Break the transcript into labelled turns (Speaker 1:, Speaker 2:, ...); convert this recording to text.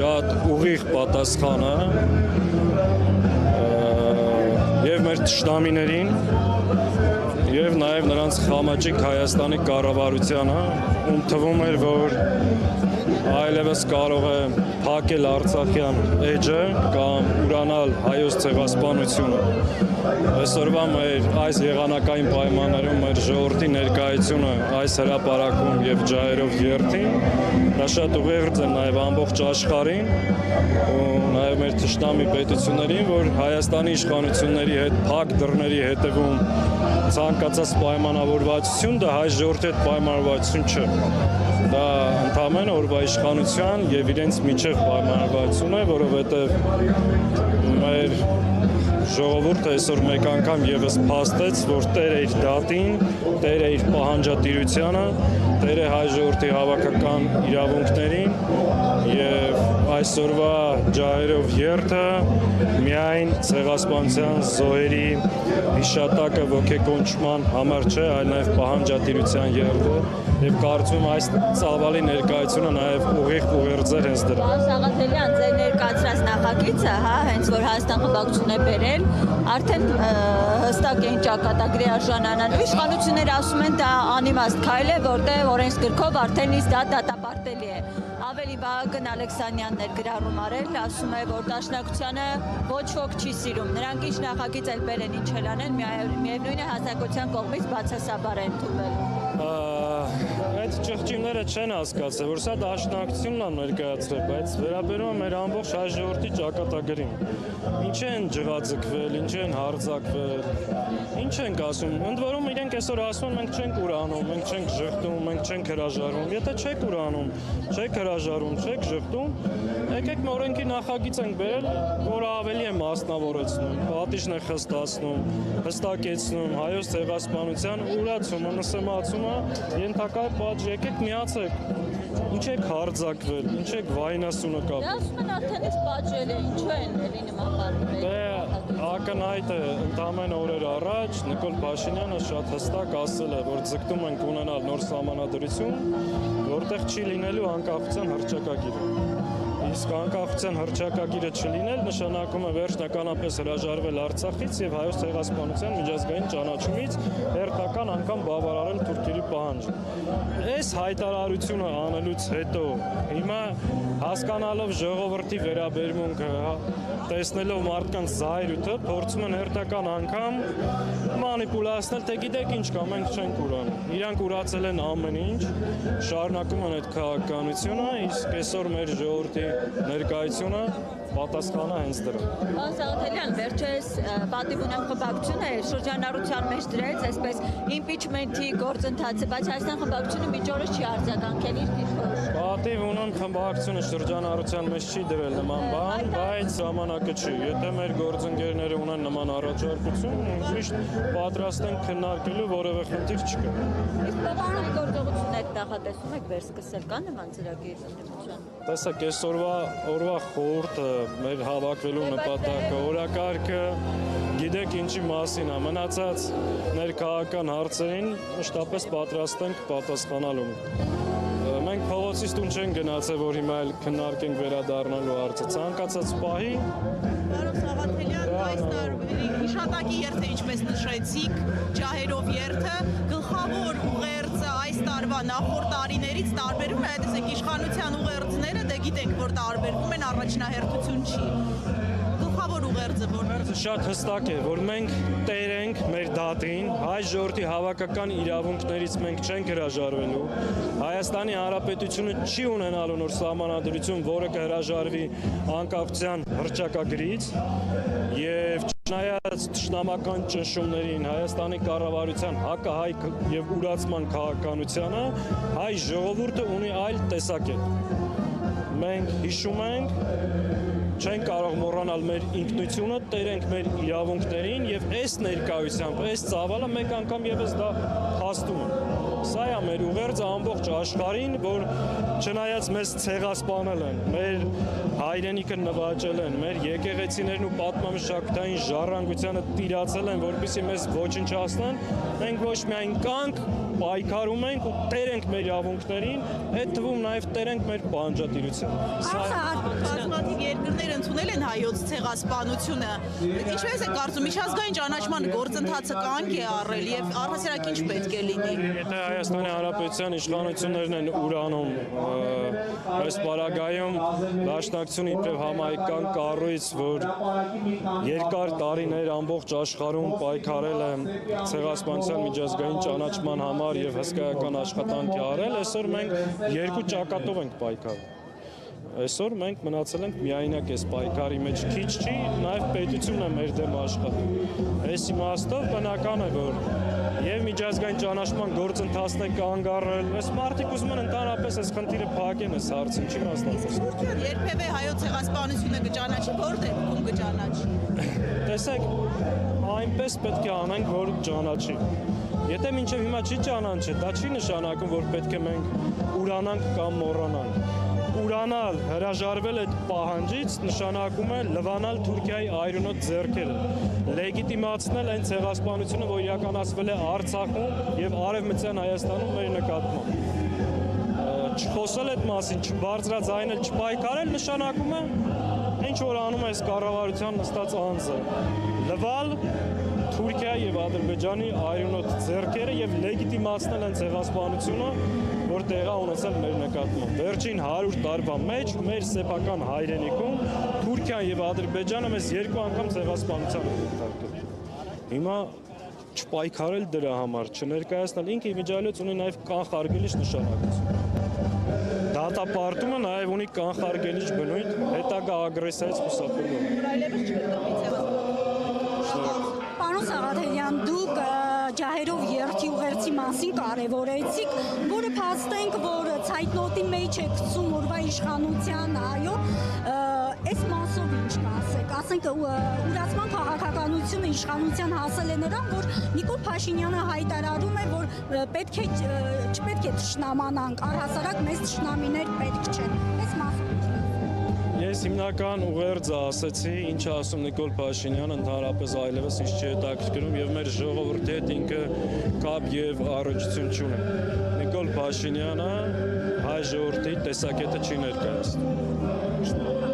Speaker 1: Շատ ուղիղ պատասխանը եւ մեր թշնամիներին եւ նաեւ նրանց խամաճիկ Հայաստանի կառավարությանը, ում թվում էր, որ այլևս կարող է փակել Արցախյան էջը կամ ուրանալ հայոց ցեղասպանությունը։ Այսօրվա մեր այս եղանակային պայմաններում մեր ժողովրդի ներկայությունը այս հրապարակում եւ ջահերով երթին դա շատ ուղերձ է նաեւ ամբողջ աշխարհին ու նաեւ մեր թշնամի պետություններին, որ Հայաստանի իշխանությունների հետ փակ դռների հետևում ցանկացած պայմանավորվածություն, դա հայ ժողովրդի հետ պայմանավորվածություն չէ։ Դա ընդհանրապես օրվա իշխանության եւ իրենց միջև պայմանավորվածություն է, որովհետեւ մեր ժողովուրդը այսօր մեկ անգամ եւս փաստեց, որ Տեր է իր դատին, Տեր է իր պահանջատիրությանը, Տեր է հայ ժողովրդի հավաքական իրավունքներին եւ այսօրվա ջահերով երթը միայն ցեղասպանության զոհերի հիշատակը ոգեկոչման համար չէ, այլ նաեւ պահանջատիրության երթ է եւ կարծում եմ այս ծավալի ներկայությունը նաեւ ուղիղ ուղերձեր հենց դրա։
Speaker 2: Սաղաթելյան, ձեր ներկայացրած նախագիծը, որ Հայաստան խմբակցությունն է բերել, արդեն հստակ են ճակատագրի արժանանալու։ Իշխանությունները ասում են դա անիմաստ քայլ է, որտեղ օրենսգրքով արդեն իսկ դա դատապարտելի է։ Ավելի Վահագն Ալեքսանյանն էր գրառում արել, ասում է, որ Դաշնակցությանը ոչ ոք չի սիրում։ Նրանք ինչ նախագիծ էլ բերեն, ինչ էլ անեն, միևնույն է հասարակության կողմից բացասաբար են ընդունվել։
Speaker 1: Այդ ճղճիմները չեն հասկացել, որ սա դաշնակցությունն է ներկայացրել, բայց վերաբերում է մեր ամբողջ հայ ժողովրդի ճակատագրին։ Ինչ են ջղաձգվել, ինչ են հարձակվել, ինչ ենք ասում։ Ընդ որում իրենք այսօր ասում են մենք չենք ուրանում, մենք չենք ժխտում, մենք չենք հրաժարվում։ Եթե չեք ուրանում, չեք հրաժարվում, չեք ժխտում, եկեք օրենքի նախագիծ ենք բերել, որը ավելի է մասնավորեցնում, պատիժն է խստացնում, հստակեցնում հայոց ցեղասպանության ուրացումը, նսեմացումը, ենթակա պատժ, եկեք միացեք։ Ինչ եք հարձակվել, ինչ եք վայնասունը կապ։
Speaker 2: Դա ասում են արդենից պատժել է, ինչու են էլի նման բառներ։
Speaker 1: Դե ակնհայտ է, ընդամեն օրեր առաջ Նիկոլ Փաշինյանը շատ հստակ ասել է, որ ձգտում ենք ունենալ նոր սահմանադրություն, որտեղ չի լինելու անկախության հռչակագիրը։ Իսկ անկախության հռչակագիրը չլինել նշանակում է վերջնականապես հրաժարվել Արցախից եւ հայոց ցեղասպանության միջազգային ճանաչումից հերթական անգամ բավարարել թուրքերի պահանջը։ Այս հայտարարությունը անելուց հետո հիմա հասկանալով ժողովրդի վերաբերմունքը, տեսնելով մարդկանց զայրույթը, փորձում են հերթական անգամ մանիպուլացնել, թե գիտեք ինչ կա, մենք չենք ուրանում։ Իրանք ուրացել են ամեն ինչ, շարունակում են այդ քաղաքականությունը, իսկ այսօր մեր ժողովրդի ներկայությունը պատասխանը հենց դրա։
Speaker 2: Պարոն Սաղաթելյան, վերջերս պատիվ ունեմ խմբակցությունը շրջանառության մեջ դրեց այսպես իմպիչմենթի գործընթացը, բայց Հայաստան խմբակցությունը մինչ օրս չի արձագանքել իր դիրքորոշումը։
Speaker 1: Պատիվ ունեմ խմբակցությունը շրջանառության մեջ չի դրել նման բան, բայց ժամանակը չի։ Եթե մեր գործընկերները ունեն նման առաջարկություն, միշտ պատրաստ են քննարկելու, որևէ խնդիր չկա։
Speaker 2: Իսկ բավարար գործողություններ նախատեսում եք վերսկսել, կա նման ծրագիր ընդդիմության։
Speaker 1: Տեսեք, այսօրվա խորհուրդը մեր հավաքվելու նպատակը, օրակարգը, գիտեք ինչի մասին է, մնացած ներքաղաքական հարցերին մշտապես պատրաստ ենք պատասխանալու։ Մենք փողոցից տուն չենք գնացել, որ հիմա էլ քննարկենք վերադառնալու հարցը, ցանկացած պահի։
Speaker 3: Պարոն Սաղաթելյան, այս տարվերի հիշատակի երթը, ինչպես նշեցիք, ջահերով երթը, գլխավոր ուղերձը այս տարվա նախորդ տարիներից տարբերում է, տեսեք, իշխանության ուղերձները, դե գիտենք, որ տարբերվում են, առաջնահերթություն չի։ Գլխավոր ուղերձը որն է։
Speaker 1: Շատ հստակ է, որ մենք տեր ենք մեր դատին, հայ ժողովրդի հավաքական իրավունքներից մենք չենք հրաժարվելու։ Հայաստանի Հանրապետությունը չի ունենալու նոր սահմանադրություն, որը կհրաժարվի անկախության հռչակագրից եւ չնայած թշնամական ճնշումներին, Հայաստանի կառավարության հակահայ եւ ուրացման քաղաքականությանը, հայ ժողովուրդը ունի այլ տեսակետ։ Մենք հիշում ենք, չենք կարող մոռանալ մեր ինքնությունը, տեր ենք մեր իրավունքներին եւ այս ներկայությամբ, այս ծավալը մեկ անգամ եւս դա փաստում է։ Սա է մեր ուղերձը ամբողջ աշխարհին, որ չնայած մեզ ցեղասպանել են, մեր հայ հայրենիքը նվաճել են, մեր եկեղեցիներն ու պատմամշակութային ժառանգությանը տիրացել են, որպեսզի մեզ ոչնչացնեն, մենք ոչ միայն կանք, պայքարում ենք ու տեր ենք մեր իրավունքներին, այդ թվում նաև տեր ենք մեր պահանջատիրությունը։
Speaker 3: Բազմաթիվ երկրներ ընդունել են հայոց ցեղասպանությունը։ Ինչպես է կարծում, միջազգային ճանաչման գործընթացը կանգ է առել եւ առհասարակ ինչ պետք է լինի։
Speaker 1: Եթե Հայաստանի Հանրապետության իշխանություններն են ուրանում այս պարագայում դաշնակցությունը իբրև համահայկական կառույց, որ երկար տարիներ ամբողջ աշխարհում պայքարել է ցեղասպանության միջազգային ճանաչման համար եւ հսկայական աշխատանք է արել, այսօր մենք երկու ճակատով ենք պայքարում։ Այսօր մենք մնացել ենք միայնակ այս պայքարի մեջ, քիչ չի, նաև պետությունն է մեր դեմ աշխատում։ Այս իմաստով բնական է, որ եւ միջազգային ճանաչման գործընթացն է կանգ առել։ Այս մարդիկ ուզում են ընդհանրապես այս խնդիրը փակեն, այս հարցին չի մասնակցում։
Speaker 3: Երբևէ հայոց ցեղասպանությունը կճանաչի, որ դեպքում կճանաչի։
Speaker 1: Տեսեք, այնպես պետք է անենք, որ ճանաչի։ Եթե մինչև հիմա չի ճանաչի, դա չի նշանակում, որ պետք է մենք ուրանանք կամ մոռանանք։ Ուրանալ, հրաժարվել այդ պահանջից նշանակում է լվանալ Թուրքիայի այրունոտ ձեռքերը, լեգիտիմացնել այն ցեղասպանությունը, որ իրականացվել է Արցախում եւ Արևմտյան Հայաստանում մեր նկատմամբ։ Չխոսել այդ մասին, չբարձրաձայնել, չպայքարել նշանակում է ինչ որ անում է այս կառավարության նստած անձը։ Լվալ Թուրքիայի եւ Ադրբեջանի այրունոտ ձեռքերը եւ լեգիտիմացնել են ցեղասպանությունը, որ տեղա ունեցել մեր նկատմամբ։ Վերջին 100 տարվա մեջ մեր սեփական հայրենիքում Թուրքիան եւ Ադրբեջանը մեզ երկու անգամ ցեղասպանության են ենթարկել։ Հիմա չպայքարել դրա համար, չներկայացնել ինքը իմիջիալից ունի նաեւ կանխարգելիչ նշանակություն։ Դատապարտումը նաեւ ունի կանխարգելիչ բնույթ հետագա ագրեսիայից խուսափելու։
Speaker 3: Այլևս չկրկնվի ցեղասպանությունը։
Speaker 4: Պարոն Սաղաթելյան, դուք ջահերով երթի ուղերձի մասին կարևորեցիք, որը փաստենք, որ ցայտնոտի մեջ է գցում օրվա իշխանության, այո, այս մասով ինչ կասեք, ասենք ուրացման քաղաքականությունը իշխանության հասել է նրան, որ Նիկոլ Փաշինյանը հայտարարում է, որ չպետք է թշնամանանք, առհասարակ մեզ թշնամիներ պետք չեն, այս մասով
Speaker 1: Ես հիմնական ուղերձը ասեցի, ինչ ասում Նիկոլ Փաշինյանը, ընդհանրապես այլևս ինչ չի հետաքրքրում եւ մեր ժողովրդի հետ ինքը կապ եւ առողջություն չունի։ Նիկոլ Փաշինյանը հայ ժողովրդի տեսակետը չի ներկայացնում։